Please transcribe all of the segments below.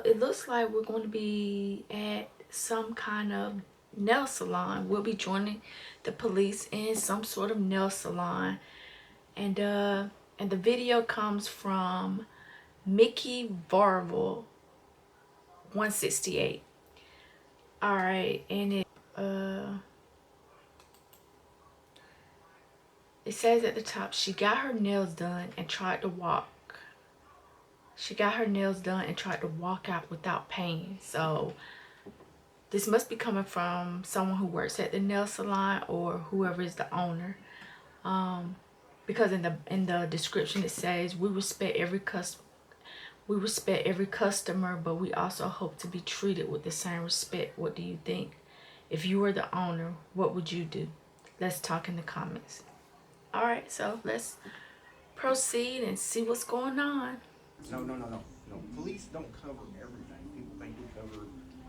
It looks like we're going to be at some kind of nail salon. We'll be joining the police in some sort of nail salon. And the video comes from Mickey Varvel 168. All right, and it says at the top, she got her nails done and tried to walk. She got her nails done and tried to walk out without paying. So this must be coming from someone who works at the nail salon or whoever is the owner. Because in the description it says, we respect every customer, but we also hope to be treated with the same respect. What do you think? If you were the owner, what would you do? Let's talk in the comments. All right, so let's proceed and see what's going on. No. Police don't cover everything. People think we cover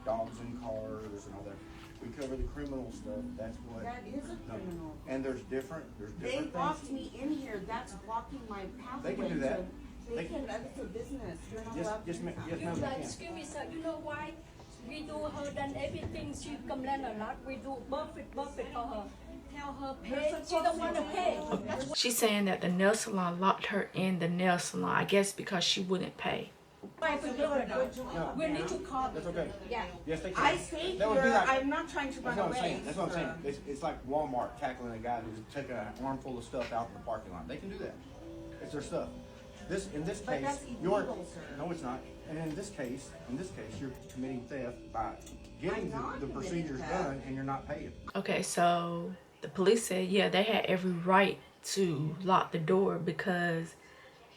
dogs in cars and all that. We cover the criminal stuff. That's what. That is a criminal. And there's different They things. blocked me in here. That's blocking my pathway. They can do that. They can. That's a business. You're not allowed to Yes, do ma'am. that. Yes, ma'am. Like, excuse me, sir, you know why? We do her done everything. She complain a lot. We do perfect for her. Tell her pay. She don't want to pay. She's saying that the nail salon locked her in the nail salon, I guess because she wouldn't pay. No. We need to call. That's okay. Yeah. Yes, they can. I stayed That would be here. like- I'm not trying to That's run what I'm away. saying. That's what I'm saying. It's like Walmart tackling a guy who's taking an armful of stuff out in the parking lot. They can do that. It's their stuff. In this But case, that's you're illegal, sir. no, it's not. And in this case, you're committing theft by getting I'm not the committing procedures theft. done, and you're not paying. Okay, so the police said, yeah, they had every right to lock the door because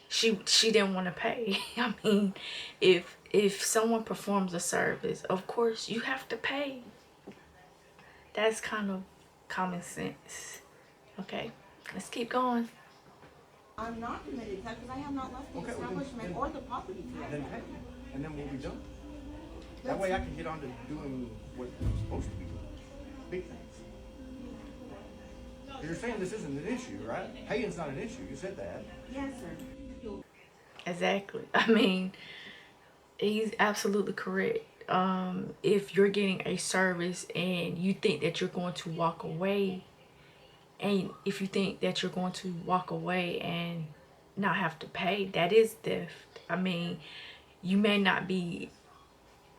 she didn't want to pay. I mean, if someone performs a service, of course you have to pay. That's kind of common sense. Okay, let's keep going. I'm not committing theft because I have not left the Okay, well, establishment then- or the property for that Then matter. pay, and then we'll be done. That way I can get on to doing what I'm supposed to be doing. Big things. You're saying this isn't an issue, right? Paying's not an issue. You said that. Yes, sir. Exactly. I mean, he's absolutely correct. If you're getting a service and you think that you're going to walk away, and if you think that you're going to walk away and not have to pay, that is theft. I mean, you may not be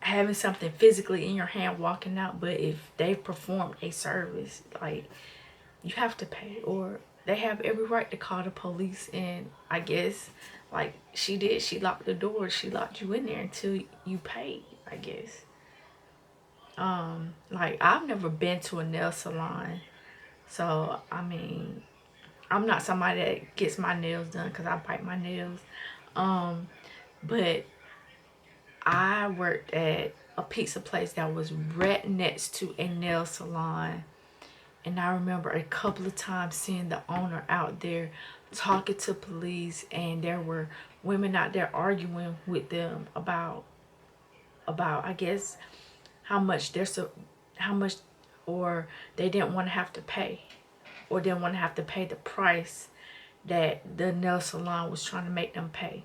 having something physically in your hand walking out, but if they've performed a service, like, you have to pay, or they have every right to call the police. And I guess like she did, she locked the door, she locked you in there until you paid, I guess. Like, I've never been to a nail salon, so I mean, I'm not somebody that gets my nails done because I bite my nails. But I worked at a pizza place that was right next to a nail salon. And I remember a couple of times seeing the owner out there talking to police, and there were women out there arguing with them about I guess how much or they didn't want to have to pay, or didn't want to have to pay the price that the nail salon was trying to make them pay.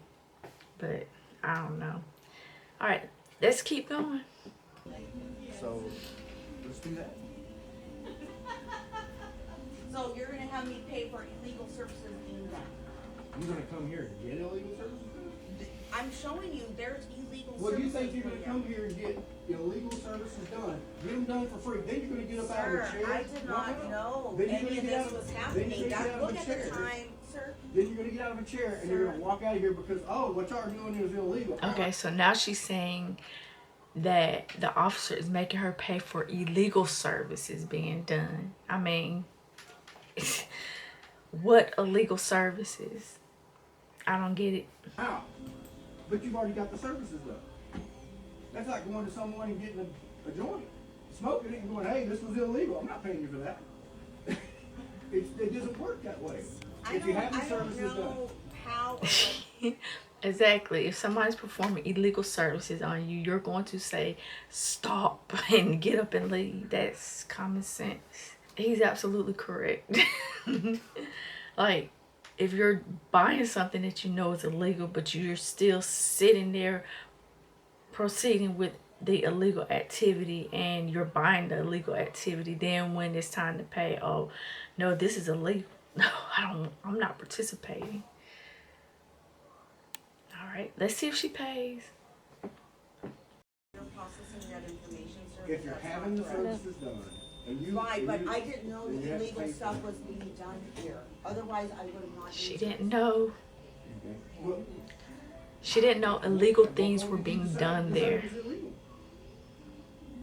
But I don't know. All right, let's keep going. So let's do that. So you're gonna have me pay for illegal services in that. You're gonna come here and get illegal services? I'm showing you there's illegal services. Well, you think you're gonna here. come here and get illegal services done, get them done for free, then you're gonna get up out of Sir, a chair? I did not know Then you're any gonna of get this out was then happening. you're gonna get out of Look a at chair. the time, sir. Then you're gonna get out of a chair and you're gonna walk out of here because, oh, what y'all are doing is illegal. Okay, so now she's saying that the officer is making her pay for illegal services being done. I mean, what illegal services? I don't get it. How? But you've already got the services done. That's like going to someone and getting a joint, smoking it and going, hey, this was illegal. I'm not paying you for that. It doesn't work that way. If you have the I don't services done. know how. Exactly. If somebody's performing illegal services on you, you're going to say stop and get up and leave. That's common sense. He's absolutely correct. Like, if you're buying something that you know is illegal, but you're still sitting there proceeding with the illegal activity and you're buying the illegal activity, then when it's time to pay, oh no, this is illegal. No, I'm not participating. All right, let's see if she pays. You're processing that information, sir. If you're That's having the not correct. services done, and you. Right, and but you- I didn't know then you the have to illegal pay for stuff it. was being done here. Otherwise, I would have not. She used didn't it. know. Okay. Well, She didn't know illegal at what things point were did you being decide done the there. service is illegal?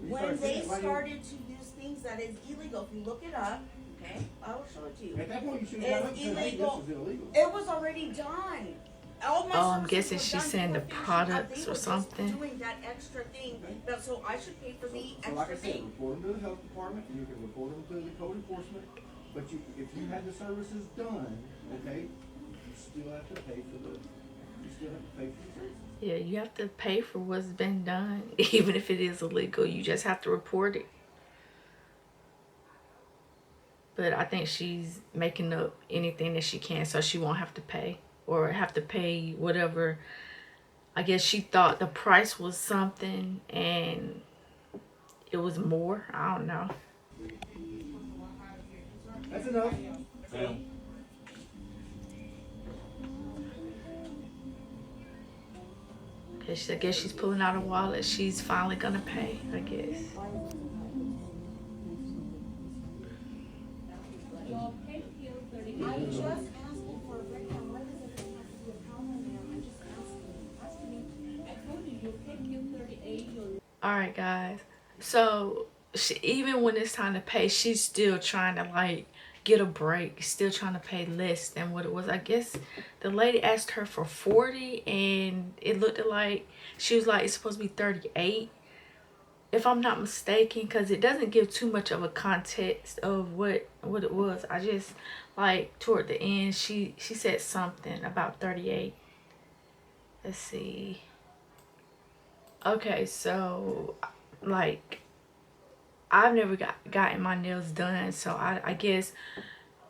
You When started they seeing it right started to use things that is illegal, if you look it up, okay, I will show it to you. At that point, you should have got up It's and said, hey, this illegal. is illegal. It was already done. All my Oh, I'm services guessing were she's done. saying They the were finishing up. products They or were just something. Doing that extra thing, Okay. so I should pay for the So like I extra said, thing. report them to the health department, and you can report them to the code enforcement, but if you had the services done, okay, you still have to pay for the services. Yeah, you have to pay for what's been done, even if it is illegal. You just have to report it. But I think she's making up anything that she can so she won't have to pay or have to pay whatever. I guess she thought the price was something and it was more. I don't know. That's enough. I guess she's pulling out a wallet. She's finally gonna pay, I guess. I just asking for a breakdown. Why does it have to be a problem, ma'am? I'm just asking. I told you, you pay Q38, All right, guys. So she, even when it's time to pay, she's still trying to like get a break. Still trying to pay less than what it was. I guess the lady asked her for 40, and it looked like she was like it's supposed to be 38, if I'm not mistaken, because it doesn't give too much of a context of what it was. I just like toward the end she said something about 38. Let's see. Okay, so like I've never gotten my nails done, so I guess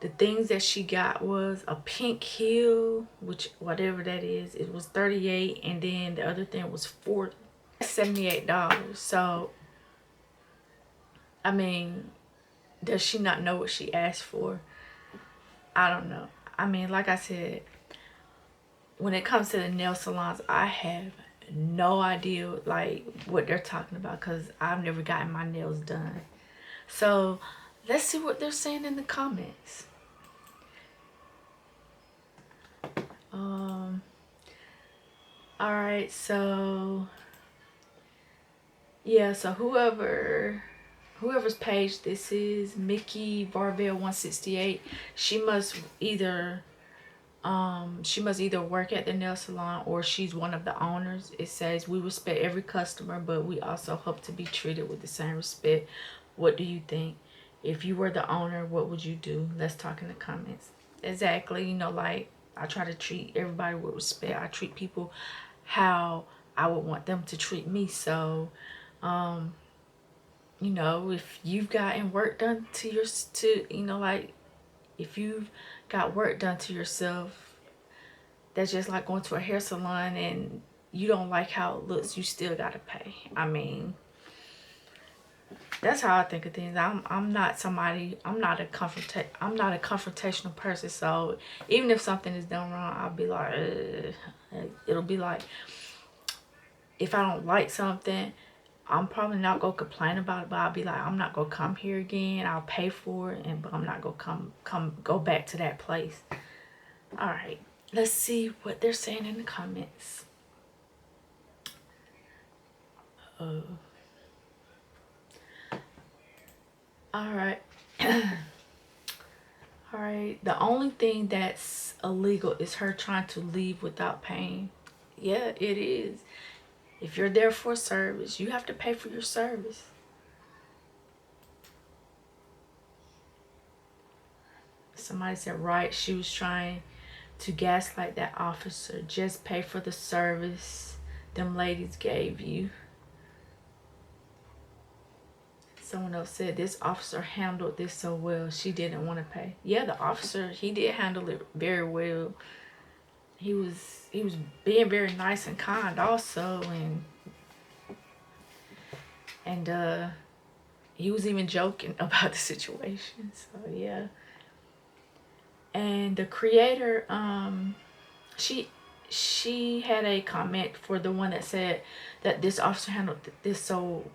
the things that she got was a pink heel, which whatever that is, it was 38, and then the other thing was 40. $78. So I mean, does she not know what she asked for? I don't know. I mean, like I said, when it comes to the nail salons, I have no idea like what they're talking about because I've never gotten my nails done. So let's see what they're saying in the comments. All right, so yeah, so whoever's page this is, Mickey Varvel 168, she must either work at the nail salon or she's one of the owners. It says, we respect every customer, but we also hope to be treated with the same respect. What do you think? If you were the owner, what would you do? Let's talk in the comments. Exactly. You know, like I try to treat everybody with respect. I treat people how I would want them to treat me. So you know, if you've gotten work done like if you've got work done to yourself, that's just like going to a hair salon and you don't like how it looks, you still gotta pay. I mean, that's how I think of things. I'm not a confrontational person. So even if something is done wrong, I'll be like, it'll be like, if I don't like something, I'm probably not gonna complain about it, but I'll be like, I'm not gonna come here again. I'll pay for it, but I'm not gonna go back to that place. All right, let's see what they're saying in the comments. All right. All right. The only thing that's illegal is her trying to leave without paying. Yeah, it is. If you're there for service, you have to pay for your service. Somebody said, right, she was trying to gaslight that officer. Just pay for the service them ladies gave you. Someone else said, this officer handled this so well. She didn't want to pay. Yeah, the officer, he did handle it very well. He was being very nice and kind also, and And he was even joking about the situation. So yeah. And the creator, she had a comment for the one that said that this officer handled this so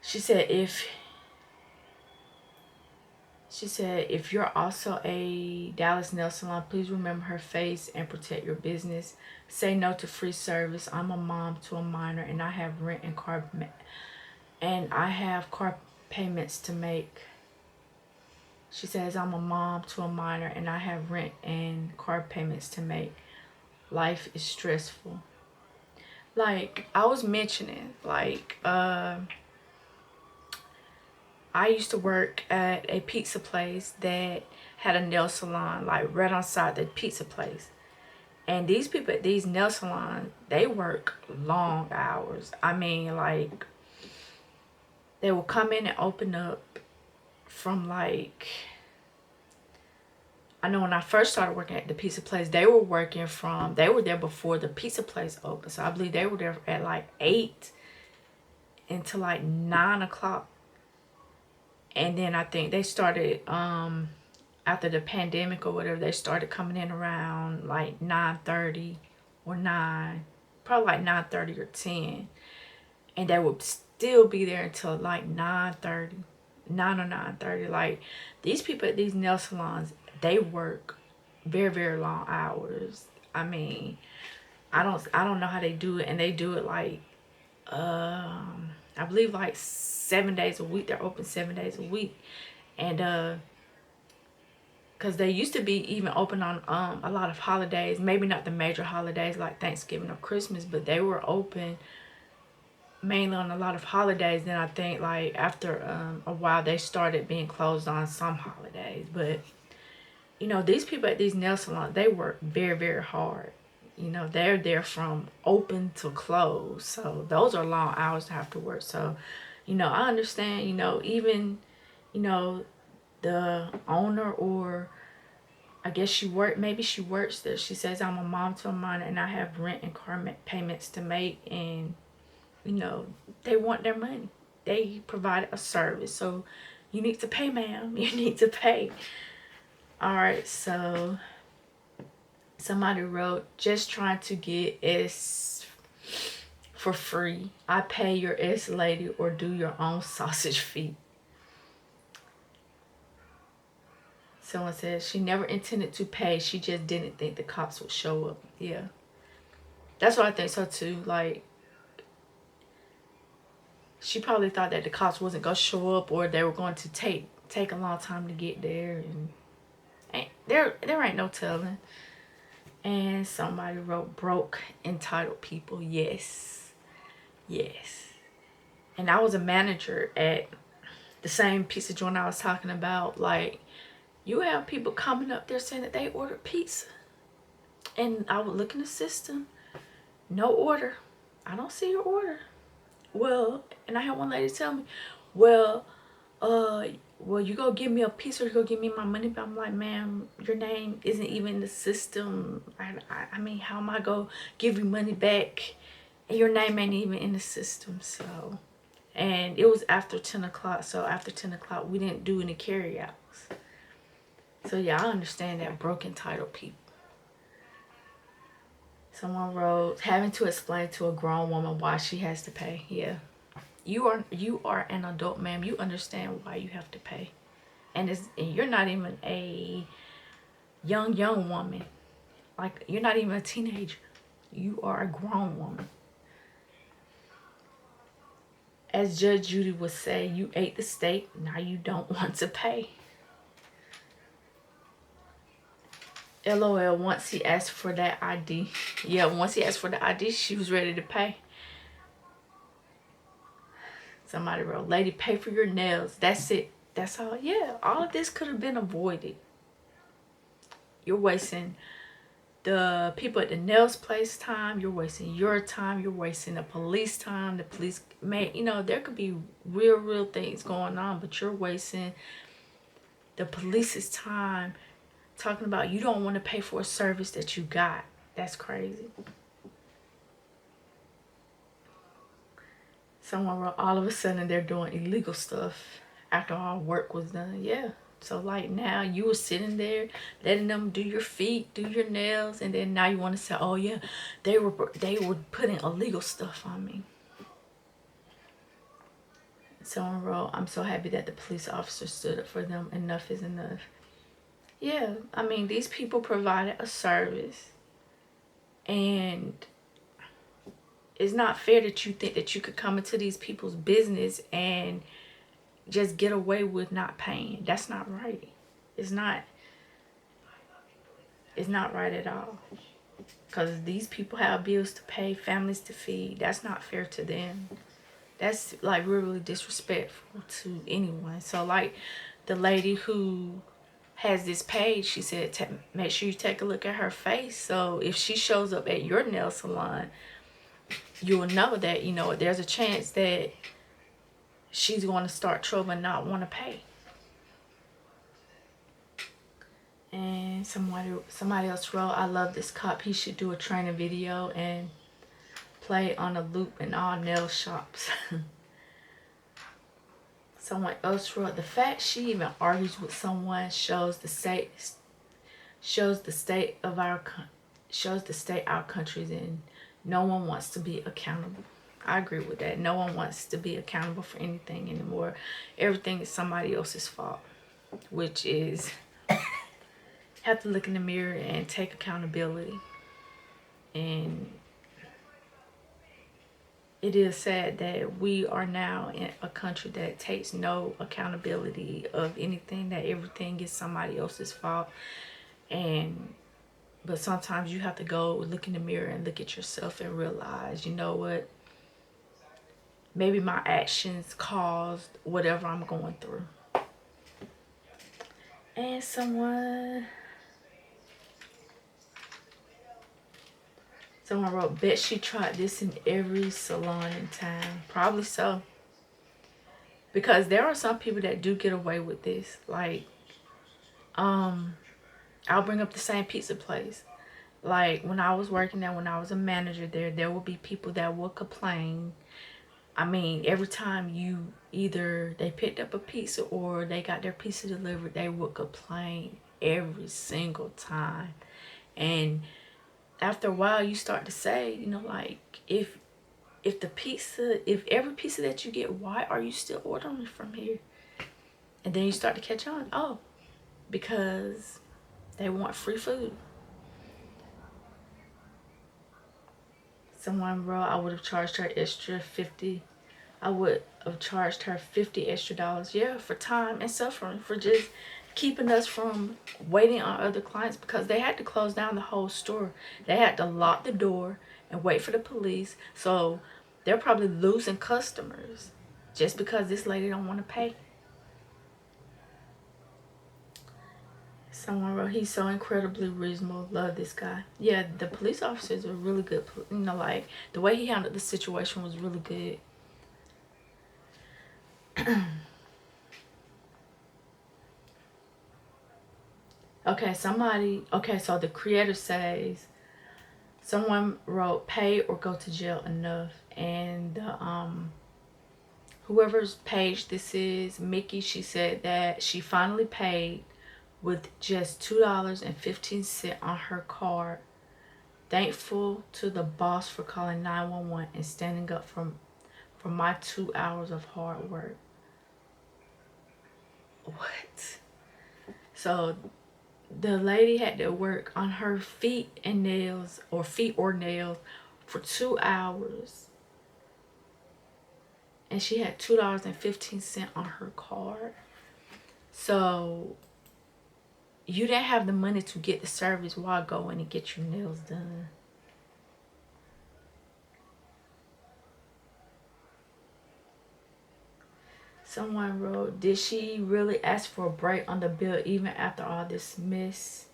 she said if you're also a Dallas nail salon, please remember her face and protect your business. Say no to free service. I'm a mom to a minor and I have rent and car payments to make. She says, I'm a mom to a minor and I have rent and car payments to make. Life is stressful. Like I was mentioning, like I used to work at a pizza place that had a nail salon like right outside the pizza place. And these people at these nail salons, they work long hours. I mean, like they will come in and open up from like, I know when I first started working at the pizza place, they were there before the pizza place opened. So I believe they were there at like 8 until like 9 o'clock. And then I think they started, after the pandemic or whatever, they started coming in around like 9:30 or 9, probably like 9:30 or 10. And they would still be there until like 9:30, 9 or 9:30. Like these people at these nail salons, they work very, very long hours. I mean, I don't know how they do it, and they do it like I believe like 7 days a week. They're open 7 days a week. And because they used to be even open on a lot of holidays, maybe not the major holidays like Thanksgiving or Christmas, but they were open mainly on a lot of holidays. Then I think like after a while they started being closed on some holidays. But you know, these people at these nail salons, they work very, very hard. You know, they're there from open to close. So those are long hours to have to work. So, you know, I understand, you know, even, you know, the owner, or I guess maybe she works there. She says, I'm a mom to a minor and I have rent and car payments to make. And, you know, they want their money. They provide a service. So you need to pay, ma'am. You need to pay. All right, so somebody wrote, just trying to get S for free. I pay your S lady or do your own sausage feet. Someone says she never intended to pay. She just didn't think the cops would show up. Yeah, that's what I think so too. Like she probably thought that the cops wasn't gonna show up, or they were going to take a long time to get there, and there ain't no telling. And somebody wrote, broke entitled people. Yes, yes. And I was a manager at the same pizza joint I was talking about. Like, you have people coming up there saying that they ordered pizza, and I would look in the system, no order. I don't see your order. Well, and I had one lady tell me, well, you go give me a piece or you go give me my money. But I'm like, ma'am, your name isn't even in the system. I mean, how am I go give you money back and your name ain't even in the system? So, and it was after 10 o'clock. So after 10 o'clock, we didn't do any carry outs. So yeah, I understand that, broke entitled people. Someone wrote, having to explain to a grown woman why she has to pay. Yeah. You are an adult, ma'am. You understand why you have to pay. And you're not even a young woman. Like, you're not even a teenager. You are a grown woman. As Judge Judy would say, you ate the steak, now you don't want to pay. LOL, once he asked for that ID. Yeah, once he asked for the ID, she was ready to pay. Somebody wrote, lady, pay for your nails. That's it. That's all. Yeah, all of this could have been avoided. You're wasting the people at the nails place time. You're wasting your time. You're wasting the police time. The police, man, you know, there could be real things going on, but you're wasting the police's time talking about you don't want to pay for a service that you got. That's crazy. Someone wrote, all of a sudden they're doing illegal stuff after all work was done. Yeah. So like now you were sitting there letting them do your feet, do your nails, and then now you want to say, oh yeah, they were putting illegal stuff on me. Someone wrote, I'm so happy that the police officer stood up for them. Enough is enough. Yeah, I mean, these people provided a service, and it's not fair that you think that you could come into these people's business and just get away with not paying. That's not right. It's not right at all. Because these people have bills to pay, families to feed. That's not fair to them. That's like really disrespectful to anyone. So like the lady who has this page, she said, make sure you take a look at her face. So if she shows up at your nail salon, you'll know that, you know, there's a chance that she's going to start trouble and not want to pay. And somebody else wrote, I love this cop. He should do a training video and play on a loop in all nail shops. Someone else wrote, the fact she even argues with someone shows the state our country's in. No one wants to be accountable. I agree with that. No one wants to be accountable for anything anymore. Everything is somebody else's fault, which is have to look in the mirror and take accountability. And it is sad that we are now in a country that takes no accountability of anything, that everything is somebody else's fault. But sometimes you have to go look in the mirror and look at yourself and realize, you know what? Maybe my actions caused whatever I'm going through. And someone wrote, bet she tried this in every salon in town. Probably so. Because there are some people that do get away with this. Like, I'll bring up the same pizza place. Like, when I was working there, when I was a manager there will be people that will complain. I mean, every time they picked up a pizza or they got their pizza delivered, they would complain every single time. And after a while, you start to say, you know, like, if every pizza that you get, why are you still ordering from here? And then you start to catch on. Oh, because they want free food. Someone wrote, I would have charged her extra 50. I would have charged her $50 extra. Yeah, for time and suffering, for just keeping us from waiting on other clients, because they had to close down the whole store. They had to lock the door and wait for the police. So they're probably losing customers just because this lady don't want to pay. Someone wrote, he's so incredibly reasonable. Love this guy. Yeah, the police officers were really good. You know, like, the way he handled the situation was really good. Okay, so the creator says, someone wrote, pay or go to jail enough. And whoever's page this is, Mickey, she said that she finally paid with just $2.15 on her card. Thankful to the boss for calling 911 and standing up for my 2 hours of hard work. What? So the lady had to work on her feet or nails for 2 hours. And she had $2.15 on her card. So you didn't have the money to get the service. Why go in and get your nails done? Someone wrote, did she really ask for a break on the bill even after all this mess?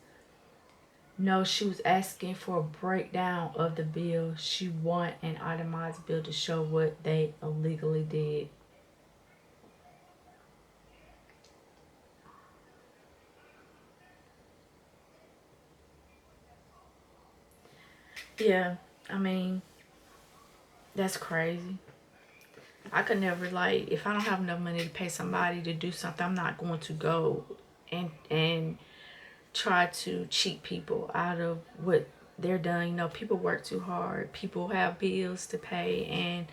No, she was asking for a breakdown of the bill. She want an itemized bill to show what they illegally did. Yeah, I mean, that's crazy. I could never, like, if I don't have enough money to pay somebody to do something, I'm not going to go and try to cheat people out of what they're done. You know, people work too hard. People have bills to pay, and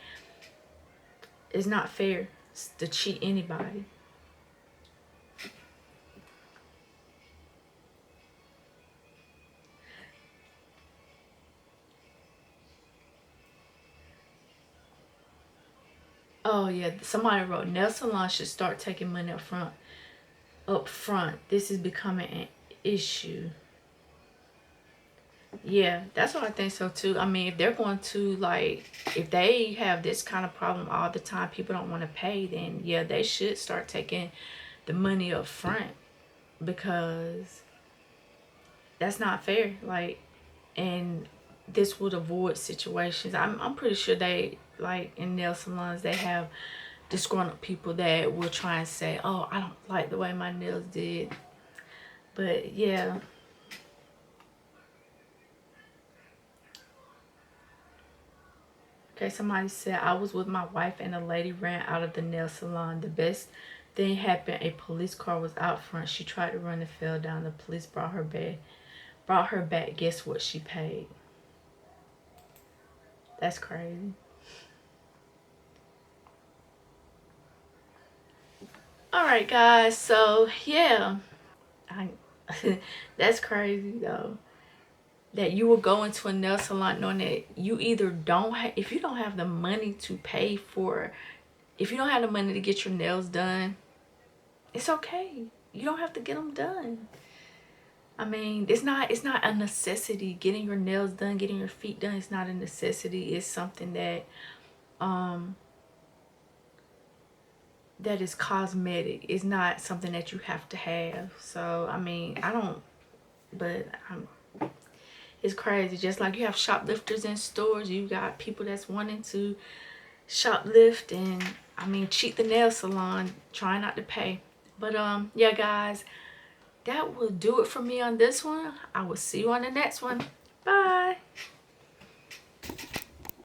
it's not fair to cheat anybody. Oh yeah, somebody wrote nail salon should start taking money up front. Up front, this is becoming an issue. Yeah, that's what I think so too. I mean, if they're going to, like, if they have this kind of problem all the time, people don't want to pay, then yeah, they should start taking the money up front, because that's not fair. Like, and this would avoid situations. I'm pretty sure they, like, in nail salons, they have disgruntled people that will try and say, oh, I don't like the way my nails did. But yeah. Okay, somebody said, I was with my wife and a lady ran out of the nail salon. The best thing happened. A police car was out front. She tried to run and fell down. The police brought her back. Guess what she paid? That's crazy. Alright, guys. So, yeah. I, that's crazy, though. That you will go into a nail salon knowing that you either don't have, if you don't have the money to pay for, if you don't have the money to get your nails done, it's okay. You don't have to get them done. I mean, it's not a necessity. Getting your nails done, getting your feet done, it's not a necessity. It's something that that is cosmetic. It's not something that you have to have. So I mean, I don't, but it's crazy. Just like you have shoplifters in stores, you got people that's wanting to shoplift and, I mean, cheat the nail salon, trying not to pay. But yeah, guys, that will do it for me on this one. I will see you on the next one. Bye.